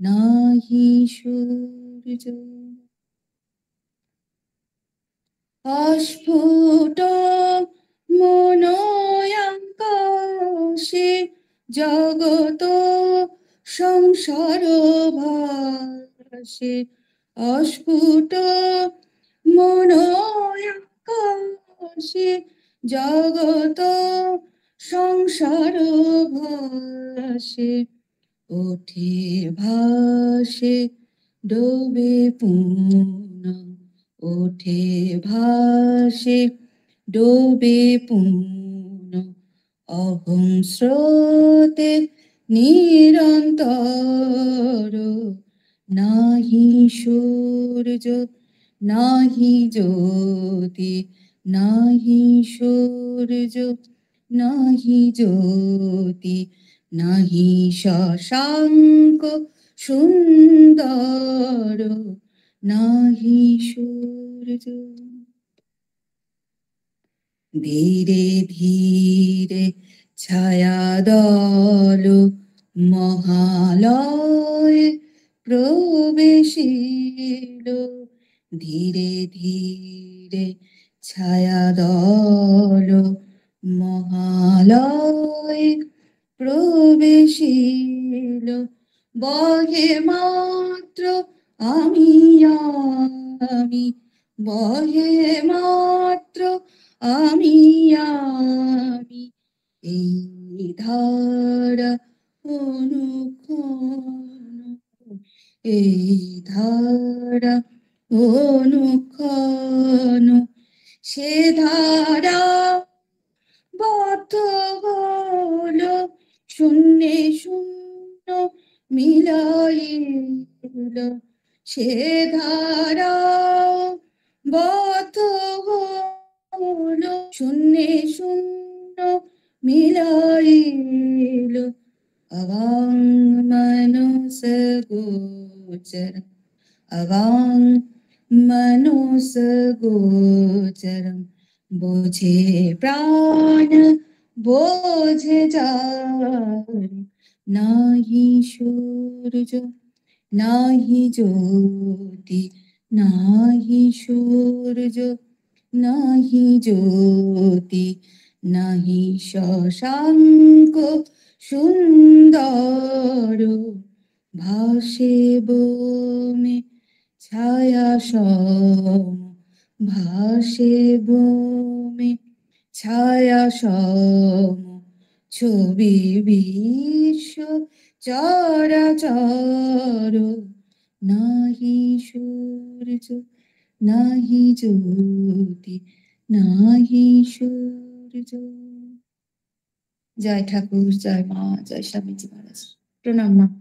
নাহি সূর্য। অস্ফুট মনোয়াকাশে জগত সংসার ভাসে, অস্ফুট মনোয়াকাশে জগত সংসার ভাসে, ওঠে ভাসে ডোবে পুণ্য, ওঠে ভাসে ডোবে পুণ্য, অহং স্রোতে নিরন্তর, নাহি সূর্য নাহি জ্যোতি, নাহি সূর্য নাহি জ্যোতি, নাহি শশাঙ্ক সুন্দর, নাহি সূর্য। ধীরে ধীরে ছায়া দল মহালয় প্রবেশিল, ধীরে ধীরে ছায়া দল মহালয় প্রবেশিল, বহে মাত্র আমি আমি, বহে মাত্র আমি আমি, এই ধারা অনুক্ষণ, এই ধারা অনুক্ষণ, সে ধারা বদ্ধ হলো শূন্যে শূন্য মিলাইল, সে ধারা বদ্ধ হলো শূন্যে শূন্য মিলাইল, অবাং মানস गोचरम् अवाङ् मनोसगोचरम् बोझे प्राण बोझे जारि नाही सूरज नाही ज्योति नाही सूरज नाही ज्योति नाही शशाङ्क सुन्दर भाषे बोमे ছায়া সম ভাসে বমে ছায়া সম ছবি বিশ্ব চরাচর নাহি সূর্য নাহি জ্যোতি নাহি সূর্য। জয় ঠাকুর, জয় মা, জয় স্বামীজি মহারাজ। প্রণাম মা।